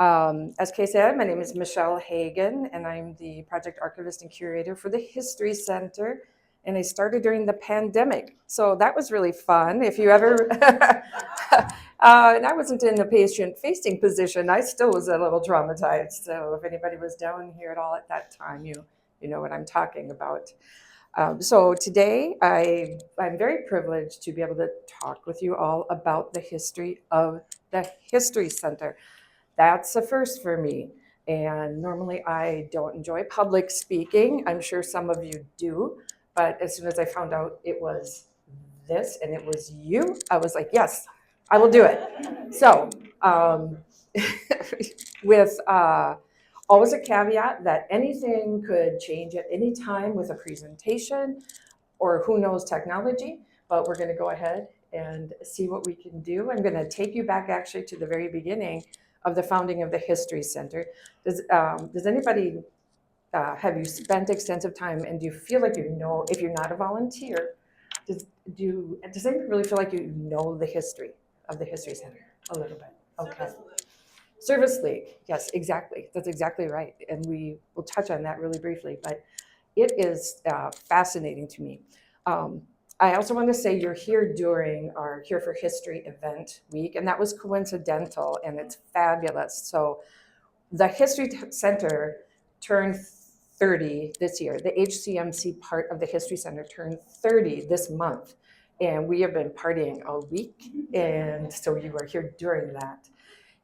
As Kay said, my name is Michelle Hagan, and I'm the project archivist and curator for the History Center. And I started during the pandemic, so that was really fun. If you ever, and I wasn't in a patient-facing position. I still was a little traumatized. So if anybody was down here at all at that time, you know what I'm talking about. So today, I'm very privileged to be able to talk with you all about the history of the History Center. That's a first for me. And normally I don't enjoy public speaking. I'm sure some of you do. But as soon as I found out it was this and it was you, I was like, yes, I will do it. So, with always a caveat that anything could change at any time with a presentation or who knows technology, but we're going to go ahead and see what we can do. I'm going to take you back actually to the very beginning of the founding of the History Center. Does anybody, have you spent extensive time, and do you feel like you know, if you're not a volunteer, does anybody really feel like you know the history of the History Center a little bit? Okay. Service League, yes, exactly. That's exactly right. And we will touch on that really briefly, but it is fascinating to me. I also want to say you're here during our Here for History event week, and that was coincidental, and it's fabulous. So the History Center turned 30 this year. The HCMC part of the History Center turned 30 this month, and we have been partying all week, and so you were here during that.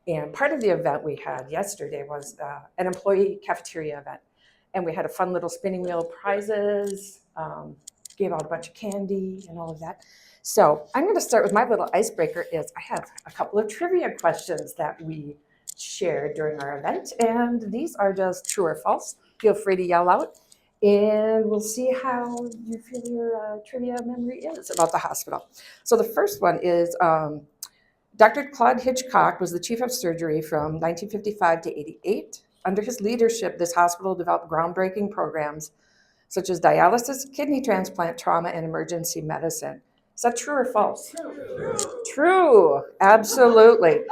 And part of the event we had yesterday was an employee cafeteria event. And we had a fun little spinning wheel prizes, gave out a bunch of candy and all of that. So I'm going to start with my little icebreaker is I have a couple of trivia questions that we shared during our event. And these are just true or false. Feel free to yell out. And we'll see how you feel your trivia memory is about the hospital. So the first one is Dr. Claude Hitchcock was the chief of surgery from 1955 to 88. Under his leadership, this hospital developed groundbreaking programs such as dialysis, kidney transplant, trauma, and emergency medicine. Is that true or false? True, absolutely.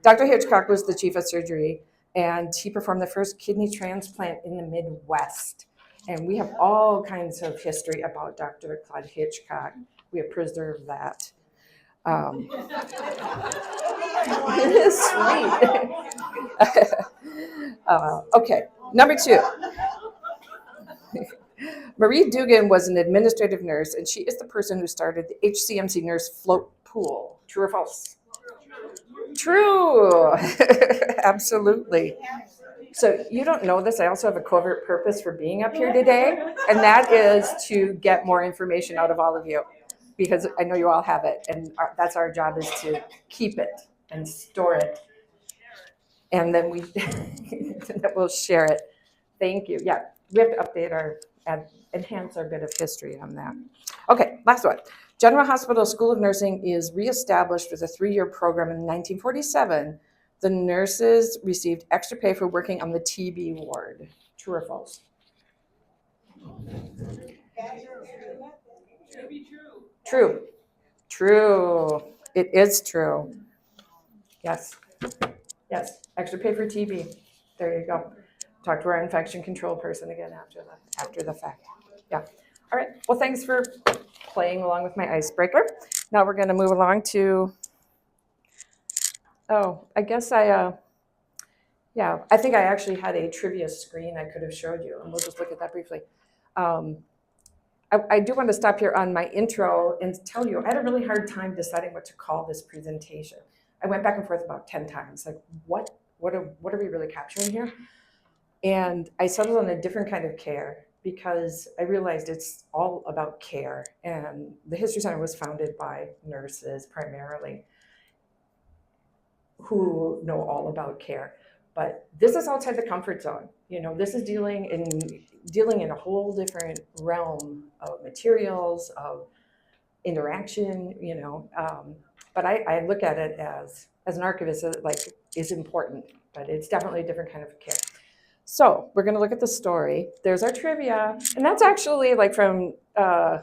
Dr. Hitchcock was the chief of surgery, and he performed the first kidney transplant in the Midwest. And we have all kinds of history about Dr. Claude Hitchcock. We have preserved that. Sweet. Okay, number two. Marie Dugan was an administrative nurse, and she is the person who started the HCMC Nurse Float Pool. True or false? True. Absolutely. So you don't know this. I also have a covert purpose for being up here today, and that is to get more information out of all of you, because I know you all have it, and that's our job, is to keep it and store it, and then we'll share it. Thank you. Yeah, we have to update enhance our bit of history on that. Okay, last one. General Hospital School of Nursing is reestablished with a 3-year program in 1947. The nurses received extra pay for working on the TB ward. True or false? True. True. It is true. Yes. Yes. Extra pay for TB. There you go. Talk to our infection control person again after the fact. Yeah. All right. Well, thanks for playing along with my icebreaker. Now we're going to move along to. Oh, I guess I think I actually had a trivia screen I could have showed you, and we'll just look at that briefly. I do want to stop here on my intro and tell you I had a really hard time deciding what to call this presentation. I went back and forth about 10 times, like what are we really capturing here? And I settled on a different kind of care because I realized it's all about care. And the History Center was founded by nurses primarily who know all about care. But this is outside the comfort zone. You know, this is dealing in a whole different realm of materials, of interaction, you know. But I look at it as an archivist, like, is important, but it's definitely a different kind of care. So we're going to look at the story. There's our trivia, and that's actually like from a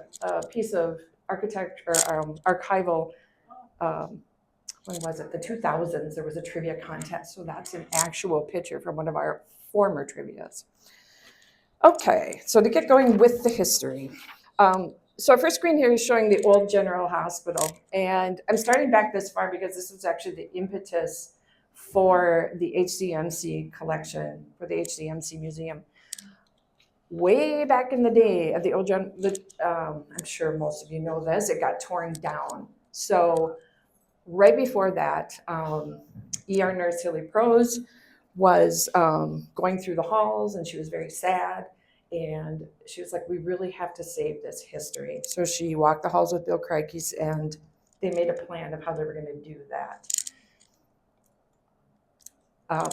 piece of architecture or archival when was it? The 2000s, there was a trivia contest. So that's an actual picture from one of our former trivias. Okay, so to get going with the history. So our first screen here is showing the old General Hospital. And I'm starting back this far because this was actually the impetus for the HCMC collection, for the HCMC Museum. Way back in the day of the old I'm sure most of you know this, it got torn down. So right before that, ER nurse Hilly Prose was going through the halls, and she was very sad. And she was like, we really have to save this history. So she walked the halls with Bill Kreikes, and they made a plan of how they were going to do that.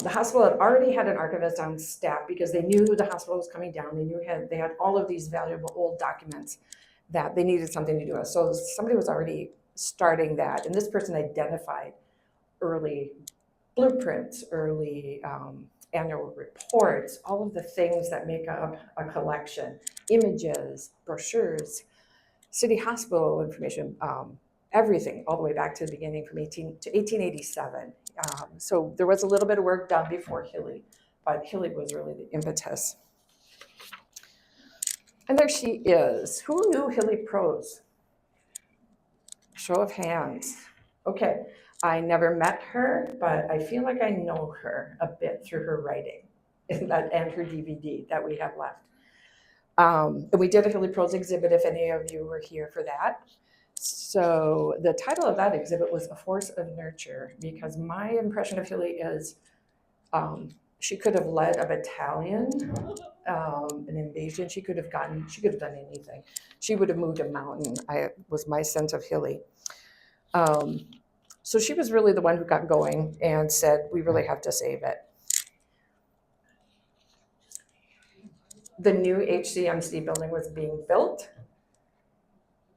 The hospital had already had an archivist on staff because they knew the hospital was coming down. They knew they had all of these valuable old documents that they needed something to do with. So somebody was already starting that. And this person identified early blueprints, early annual reports, all of the things that make up a collection, images, brochures, city hospital information, everything all the way back to the beginning from 1887. So there was a little bit of work done before Hilly, but Hilly was really the impetus. And there she is. Who knew Hilly Prose? Show of hands. Okay, I never met her, but I feel like I know her a bit through her writing and her DVD that we have left. And we did a Hilly Prose exhibit if any of you were here for that. So the title of that exhibit was A Force of Nurture, because my impression of Hilly is she could have led a battalion, an invasion. She could have done anything. She would have moved a mountain, was my sense of Hilly. So she was really the one who got going and said, we really have to save it. The new HCMC building was being built.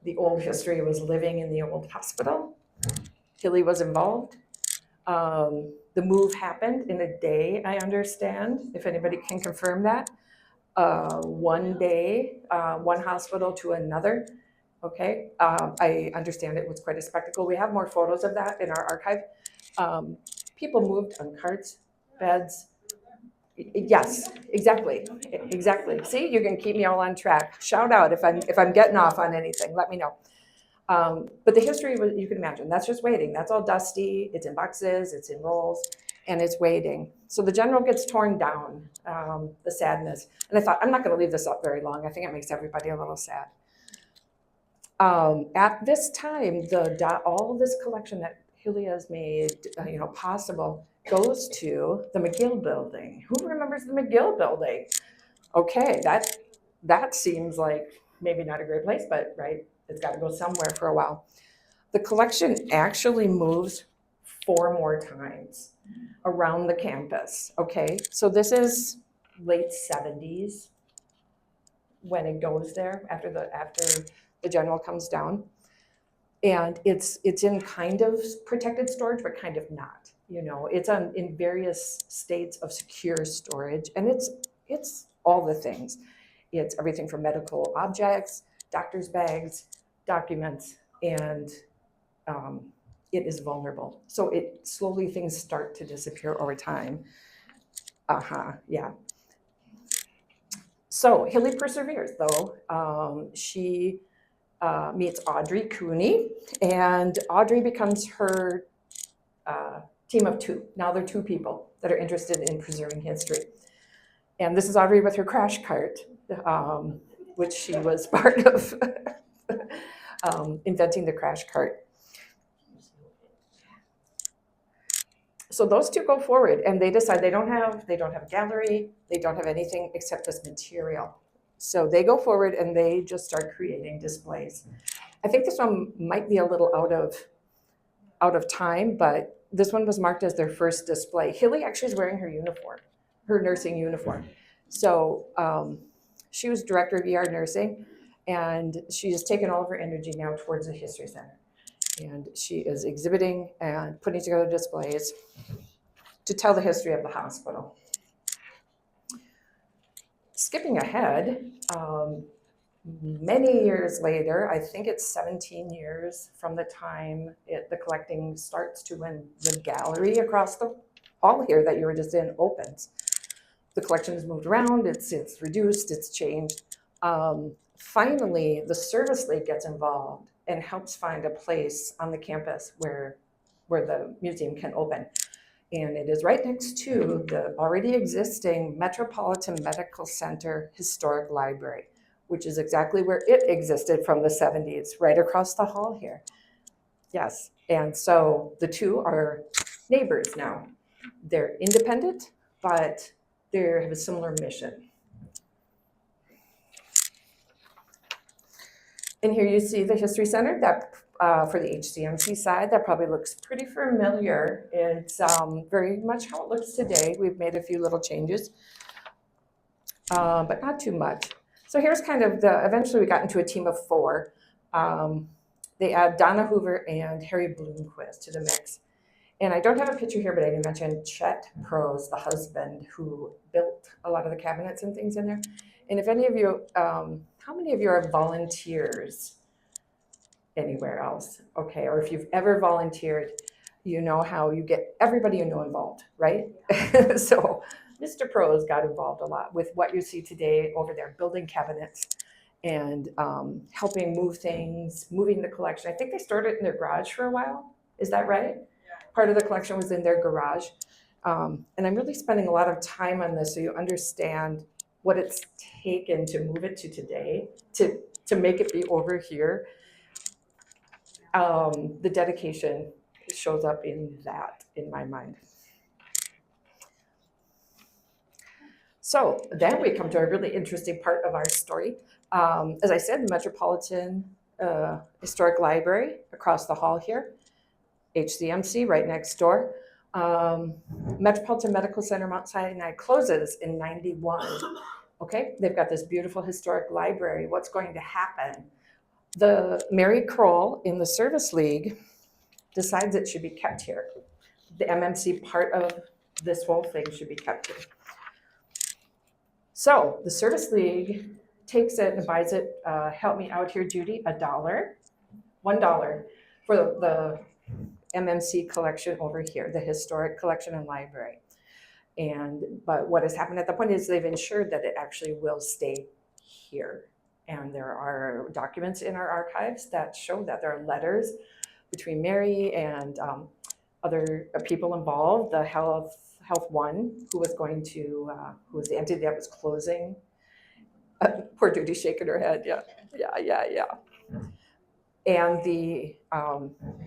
The old history was living in the old hospital. Hilly was involved. The move happened in a day, I understand, if anybody can confirm that. One day, one hospital to another. Okay, I understand it was quite a spectacle. We have more photos of that in our archive. People moved on carts, beds. Yes, exactly. See, you can keep me all on track. Shout out if I'm getting off on anything. Let me know. But the history, you can imagine, that's just waiting. That's all dusty. It's in boxes. It's in rolls, and it's waiting. So the general gets torn down. The sadness, and I thought, I'm not going to leave this up very long. I think it makes everybody a little sad. At this time, all of this collection that Hilly has made, possible, goes to the McGill building. Who remembers the McGill building? Okay, that seems like maybe not a great place, but right, it's got to go somewhere for a while. The collection actually moves 4 more times around the campus. Okay, so this is late 70s when it goes there after the general comes down. And it's in kind of protected storage, but kind of not. It's in various states of secure storage, and it's all the things. It's everything from medical objects, doctor's bags, documents, and it is vulnerable. So slowly things start to disappear over time. Yeah. So Hilly perseveres, though. She meets Audrey Cooney, and Audrey becomes her team of 2. Now they're 2 people that are interested in preserving history. And this is Audrey with her crash cart, which she was part of inventing the crash cart. So those 2 go forward, and they decide they don't have a gallery, they don't have anything except this material. So they go forward and they just start creating displays. I think this one might be a little out of time, but this one was marked as their first display. Hilly actually is wearing her uniform, her nursing uniform. So she was director of ER nursing, and she has taken all of her energy now towards the History Center. And she is exhibiting and putting together displays to tell the history of the hospital. Skipping ahead, many years later, I think it's 17 years from the time the collecting starts to when the gallery across the hall here that you were just in opens. The collection has moved around, it's reduced, it's changed. Finally, the Service League gets involved and helps find a place on the campus where the museum can open. And it is right next to the already existing Metropolitan Medical Center Historic Library, which is exactly where it existed from the 70s, right across the hall here. Yes, and so the two are neighbors now. They're independent, but they have a similar mission. And here you see the History Center that for the HCMC side, that probably looks pretty familiar. It's very much how it looks today. We've made a few little changes, but not too much. So here's kind of eventually we got into a team of 4. They add Donna Hoover and Harry Bloomquist to the mix. And I don't have a picture here, but I can mention Chet Prose, the husband who built a lot of the cabinets and things in there. And if any of you, how many of you are volunteers anywhere else? Okay, or if you've ever volunteered, you know how you get everybody you know involved, right? So Mr. Prose got involved a lot with what you see today over there, building cabinets and helping move things, moving the collection. I think they started in their garage for a while. Is that right? Part of the collection was in their garage. And I'm really spending a lot of time on this so you understand what it's taken to move it to today, to make it be over here. The dedication shows up in that, in my mind. So then we come to a really interesting part of our story. As I said, the Metropolitan Historic Library across the hall here, HCMC right next door. Metropolitan Medical Center Mount Sinai closes in 91. Okay, they've got this beautiful historic library. What's going to happen? The Mary Kroll in the Service League decides it should be kept here. The MMC part of this whole thing should be kept here. So the Service League takes it and buys it, help me out here, Judy, $1 for the MMC collection over here, the historic collection and library. But what has happened at the point is they've ensured that it actually will stay here. And there are documents in our archives that show that there are letters between Mary and other people involved, the Health One, who was going to, who was the entity that was closing. Poor Judy shaking her head, yeah. And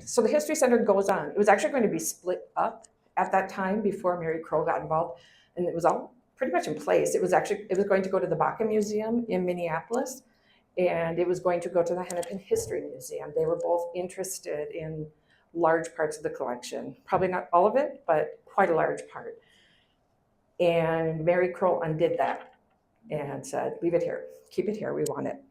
so the History Center goes on. It was actually going to be split up at that time before Mary Kroll got involved, and it was all pretty much in place. It was going to go to the Baca Museum in Minneapolis, and it was going to go to the Hennepin History Museum. They were both interested in large parts of the collection, probably not all of it, but quite a large part. And Mary Kroll undid that and said, leave it here, keep it here, we want it.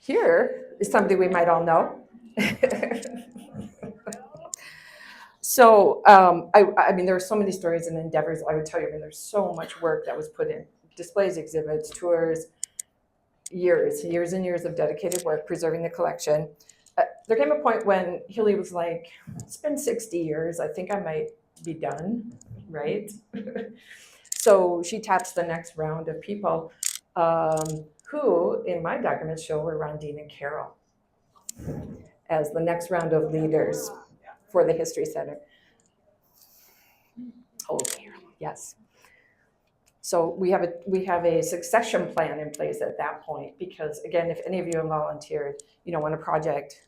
Here is somebody we might all know. So, I mean, there are so many stories and endeavors I would tell you. I mean, there's so much work that was put in, displays, exhibits, tours, years and years of dedicated work preserving the collection. There came a point when Hilly was like, it's been 60 years, I think I might be done, right? So she taps the next round of people who, in my documents, show were Rondine and Carol as the next round of leaders for the History Center. Oh, Carol, yes. So we have a succession plan in place at that point, because again, if any of you have volunteered, you know, when a project,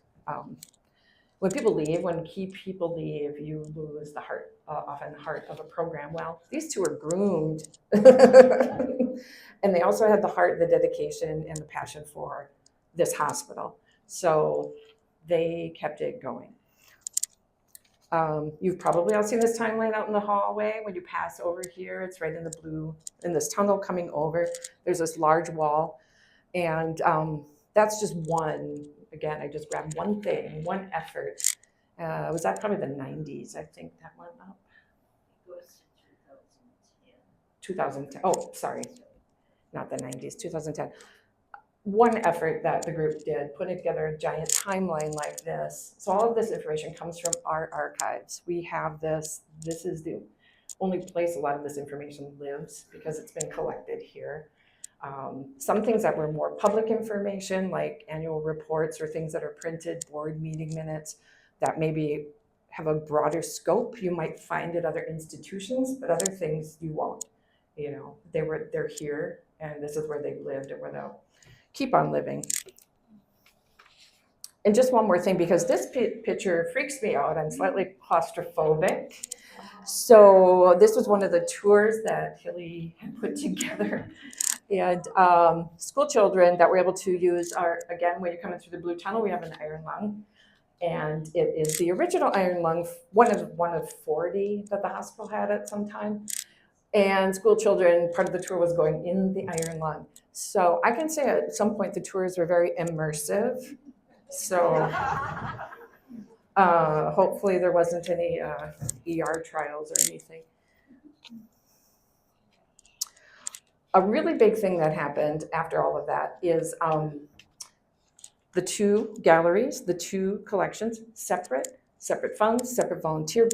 when people leave, when key people leave, you lose the heart, often the heart of a program. Well, these two are groomed, and they also had the heart, the dedication, and the passion for this hospital. So they kept it going. You've probably all seen this timeline out in the hallway. When you pass over here, it's right in the blue, in this tunnel coming over. There's this large wall, and that's just one. Again, I just grabbed one thing, one effort. Was that probably the 90s? I think that went up. It goes to 2010. 2010. Oh, sorry. not the 90s, 2010. One effort that the group did, putting together a giant timeline like this. So all of this information comes from our archives. We have this. This is the only place a lot of this information lives because it's been collected here. Some things that were more public information, like annual reports or things that are printed, board meeting minutes, that maybe have a broader scope, you might find at other institutions, but other things you won't. You know, they're here, and this is where they've lived and where they'll keep on living. And just one more thing, because this picture freaks me out. I'm slightly claustrophobic. So this was one of the tours that Hilly had put together. And school children that were able to use our, again, when you're coming through the blue tunnel, we have an iron lung. And it is the original iron lung, one of 40 that the hospital had at some time. And school children, part of the tour was going in the iron lung. So I can say at some point the tours were very immersive. So hopefully there wasn't any ER trials or anything. A really big thing that happened after all of that is the two galleries, the two collections, separate funds, separate volunteer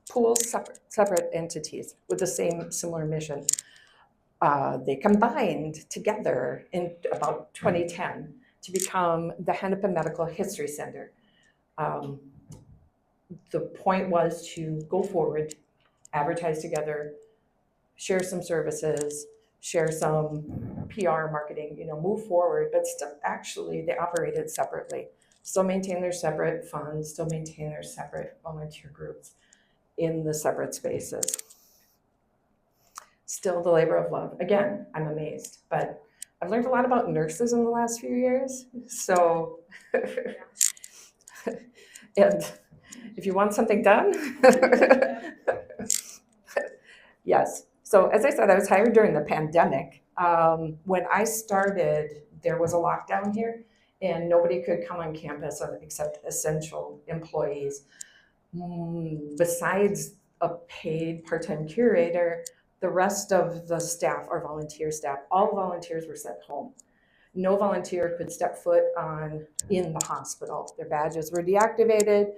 pools, separate entities with the same similar mission. They combined together in about 2010 to become the Hennepin Medical History Center. The point was to go forward, advertise together, share some services, share some PR marketing, move forward, but still actually they operated separately. Still maintain their separate funds, still maintain their separate volunteer groups in the separate spaces. Still the labor of love. Again, I'm amazed, but I've learned a lot about nurses in the last few years. So, and if you want something done, yes. So as I said, I was hired during the pandemic. When I started, there was a lockdown here and nobody could come on campus except essential employees. Besides a paid part-time curator, the rest of the staff are volunteer staff. All volunteers were sent home. No volunteer could step foot in the hospital. Their badges were deactivated,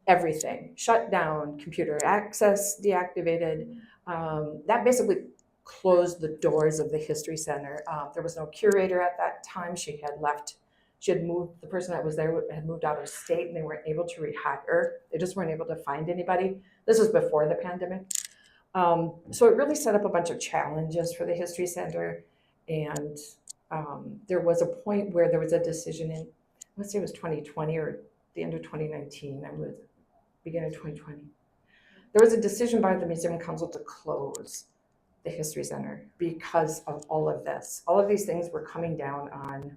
everything shut down, computer access deactivated. That basically closed the doors of the History Center. There was no curator at that time. She had left. She had moved, the person that was there had moved out of state and they weren't able to rehire. They just weren't able to find anybody. This was before the pandemic. So it really set up a bunch of challenges for the History Center. And there was a point where there was a decision in, let's say it was 2020 or the end of 2019, beginning of 2020. There was a decision by the Museum Council to close the History Center because of all of this. All of these things were coming down on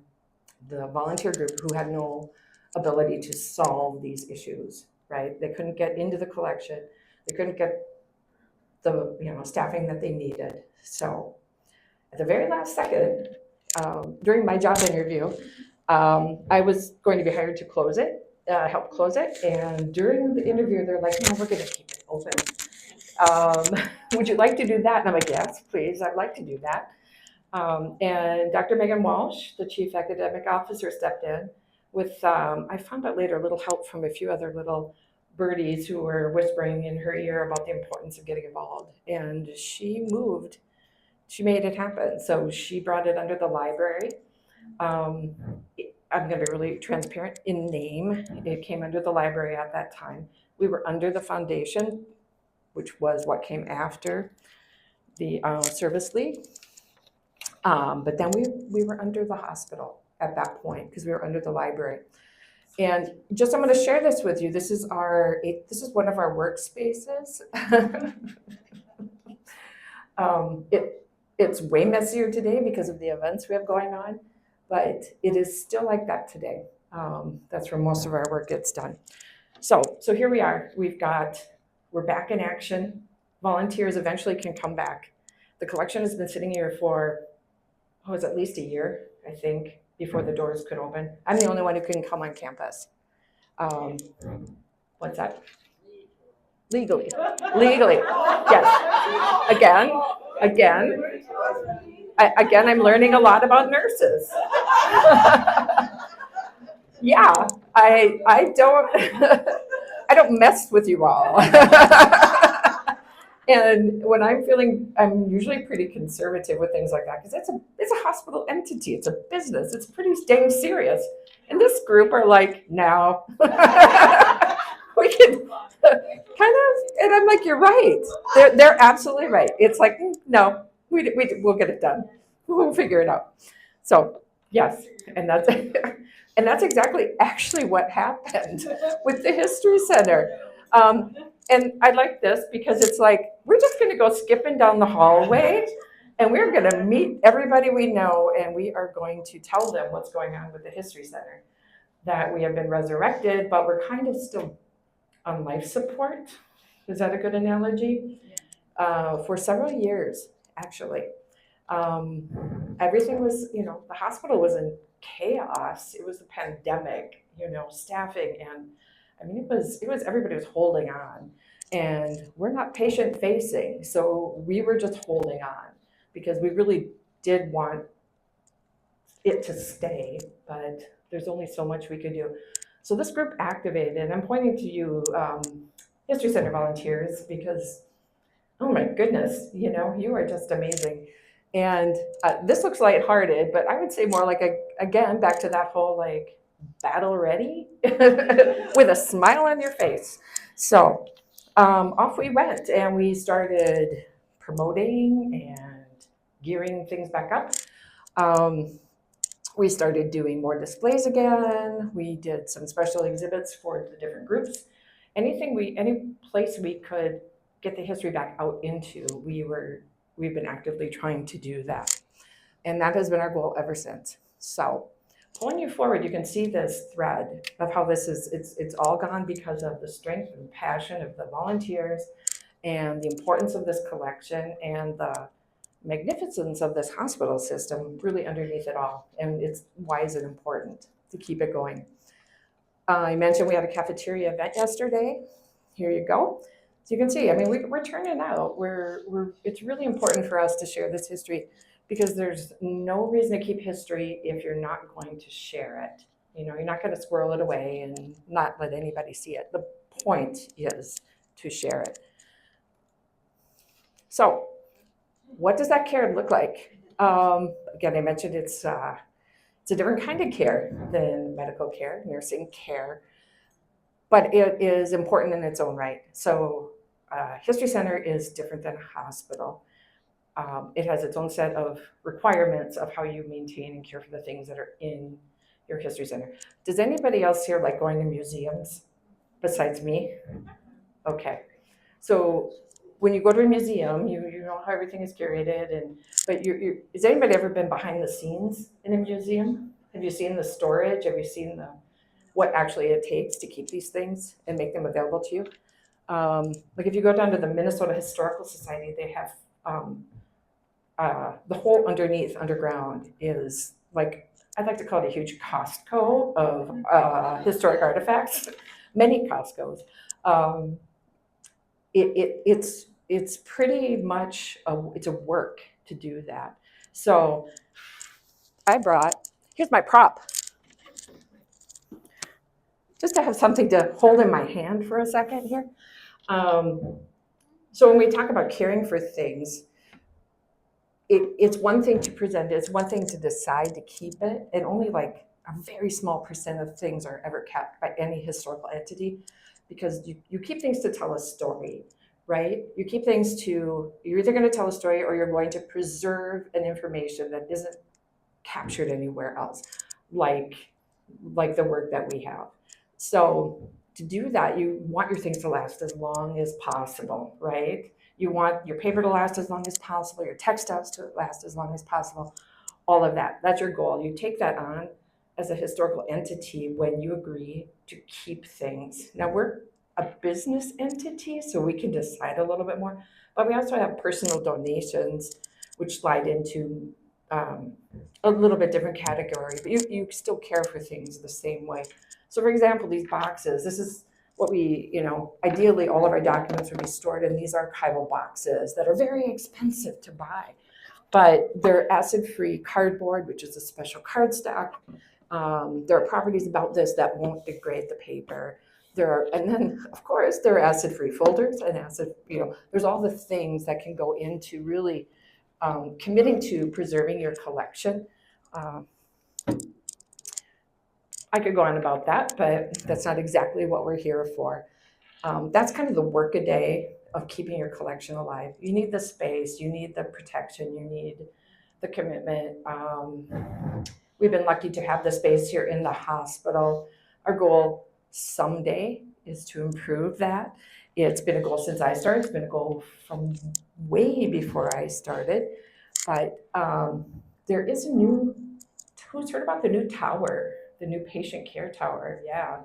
the volunteer group who had no ability to solve these issues, right? They couldn't get into the collection. They couldn't get the staffing that they needed. So at the very last second, during my job interview, I was going to be hired to close it, help close it. And during the interview, they're like, no, we're going to keep it open. Would you like to do that? And I'm like, yes, please, I'd like to do that. And Dr. Megan Walsh, the chief academic officer, stepped in with, I found out later, a little help from a few other little birdies who were whispering in her ear about the importance of getting involved. And she made it happen. So she brought it under the library. I'm going to be really transparent in name. It came under the library at that time. We were under the foundation, which was what came after the service league. But then we were under the hospital at that point because we were under the library. And just I'm going to share this with you. This is one of our workspaces. It's way messier today because of the events we have going on, but it is still like that today. That's where most of our work gets done. So here we are. We're back in action. Volunteers eventually can come back. The collection has been sitting here for, at least a year, I think, before the doors could open. I'm the only one who couldn't come on campus. What's that? Legally, yes. Again. Again, I'm learning a lot about nurses. Yeah, I don't I don't mess with you all. And when I'm feeling, I'm usually pretty conservative with things like that because it's a hospital entity, it's a business, it's pretty dang serious. And this group are like, no, we can kind of, and I'm like, you're right. They're absolutely right. It's like, no, we'll get it done. We'll figure it out. So yes, and that's and that's exactly actually what happened with the History Center. Um, and I like this because it's like, we're just going to go skipping down the hallway and we're going to meet everybody we know and we are going to tell them what's going on with the History Center. That we have been resurrected, but we're kind of still on life support. Is that a good analogy? For several years, actually. Everything was, the hospital was in chaos. It was the pandemic, staffing, and I mean, it was everybody was holding on, and we're not patient facing, so we were just holding on because we really did want it to stay, but there's only so much we could do. So this group activated, and I'm pointing to you, History Center volunteers, because oh my goodness, you are just amazing. And this looks lighthearted, but I would say more like, again, back to that whole like battle ready with a smile on your face. So off we went and we started promoting and gearing things back up. We started doing more displays again. We did some special exhibits for the different groups. Any place we could get the history back out into, we've been actively trying to do that. And that has been our goal ever since. So pulling you forward, you can see this thread of how this is, it's all gone because of the strength and passion of the volunteers and the importance of this collection and the magnificence of this hospital system really underneath it all. And it's why is it important to keep it going? I mentioned we had a cafeteria event yesterday. Here you go. So you can see, I mean, we're turning out. It's really important for us to share this history because there's no reason to keep history if you're not going to share it. You're not going to squirrel it away and not let anybody see it. The point is to share it. So what does that care look like? Again, I mentioned it's a different kind of care than medical care, nursing care, but it is important in its own right. So History Center is different than a hospital. It has its own set of requirements of how you maintain and care for the things that are in your History Center. Does anybody else here like going to museums besides me? Okay. So when you go to a museum, you know how everything is curated, but has anybody ever been behind the scenes in a museum? Have you seen the storage? Have you seen what actually it takes to keep these things and make them available to you? Like if you go down to the Minnesota Historical Society, they have the whole underground is like, I'd like to call it a huge Costco of historic artifacts, many Costcos. It's pretty much it's a work to do that. So here's my prop, just to have something to hold in my hand for a second here. So when we talk about caring for things, it's one thing to present it, it's one thing to decide to keep it, and only like a very small percent of things are ever kept by any historical entity because you keep things to tell a story. Right? You keep things you're either going to tell a story or you're going to preserve an information that isn't captured anywhere else, like the work that we have. So to do that, you want your things to last as long as possible, right? You want your paper to last as long as possible, your textiles to last as long as possible, all of that. That's your goal. You take that on as a historical entity when you agree to keep things. Now we're a business entity, so we can decide a little bit more, but we also have personal donations, which slide into a little bit different category, but you still care for things the same way. So for example, these boxes, this is what ideally all of our documents would be stored in these archival boxes that are very expensive to buy. but they're acid-free cardboard, which is a special cardstock. There are properties about this that won't degrade the paper. And then of course there are acid-free folders and there's all the things that can go into really committing to preserving your collection. I could go on about that, but that's not exactly what we're here for. That's kind of the work-a-day of keeping your collection alive. You need the space, you need the protection, you need the commitment. We've been lucky to have the space here in the hospital. Our goal someday is to improve that. It's been a goal since I started. It's been a goal from way before I started. But there is a new, who's heard about the new tower, the new patient care tower? Yeah.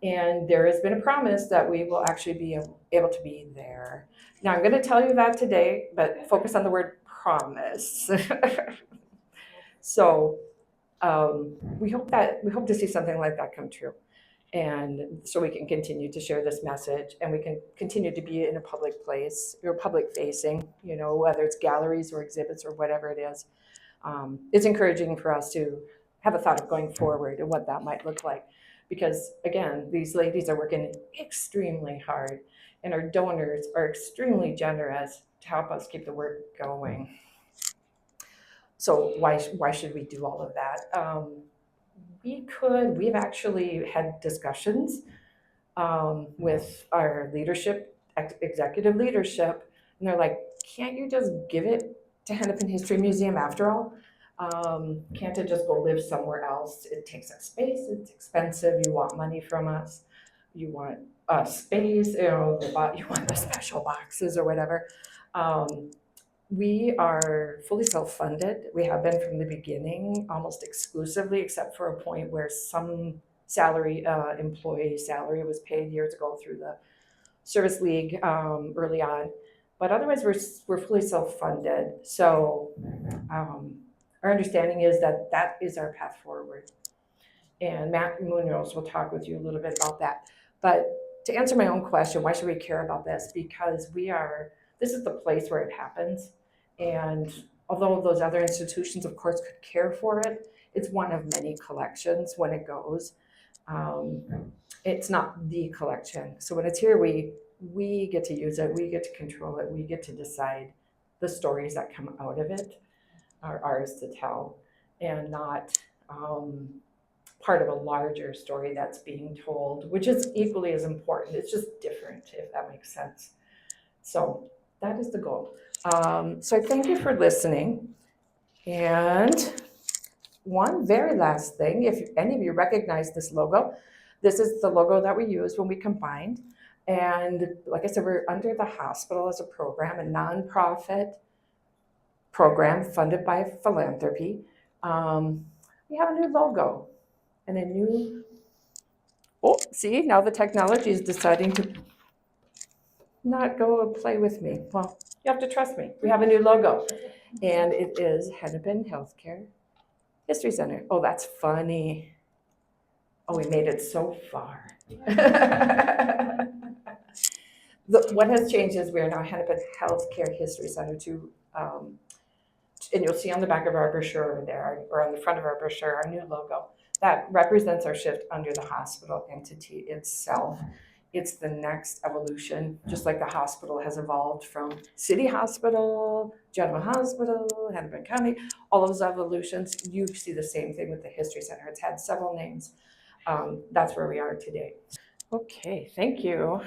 And there has been a promise that we will actually be able to be there. Now, I'm going to tell you that today, but focus on the word promise. So we hope to see something like that come true. And so we can continue to share this message, and we can continue to be in a public place, or public facing, whether it's galleries or exhibits or whatever it is. It's encouraging for us to have a thought of going forward and what that might look like. Because again, these ladies are working extremely hard, and our donors are extremely generous to help us keep the work going. So why should we do all of that? We've actually had discussions with our leadership, executive leadership, and they're like, can't you just give it to Hennepin History Museum after all? Can't it just go live somewhere else? It takes up space, it's expensive, you want money from us, you want space, you want the special boxes or whatever. We are fully self-funded. We have been from the beginning, almost exclusively, except for a point where some employee salary was paid years ago through the Service League early on. But otherwise, we're fully self-funded. So our understanding is that is our path forward. And Matt Munoz will talk with you a little bit about that. But to answer my own question, why should we care about this? Because this is the place where it happens. And although those other institutions, of course, could care for it, it's one of many collections when it goes. It's not the collection. So when it's here, we get to use it, we get to control it, we get to decide the stories that come out of it are ours to tell, and not part of a larger story that's being told, which is equally as important. It's just different, if that makes sense. So that is the goal. So I thank you for listening. And one very last thing, if any of you recognize this logo, this is the logo that we used when we combined. And like I said, we're under the hospital as a program, a nonprofit program funded by philanthropy. We have a new logo and a new, see, now the technology is deciding to not go play with me. Well, you have to trust me. We have a new logo, and it is Hennepin Healthcare History Center. Oh, that's funny. Oh, we made it so far. What has changed is we are now Hennepin Healthcare History Center and you'll see on the back of our brochure over there, or on the front of our brochure, our new logo. That represents our shift under the hospital entity itself. It's the next evolution, just like the hospital has evolved from City Hospital, General Hospital, Hennepin County, all those evolutions. You see the same thing with the History Center. It's had several names. That's where we are today. Okay, thank you.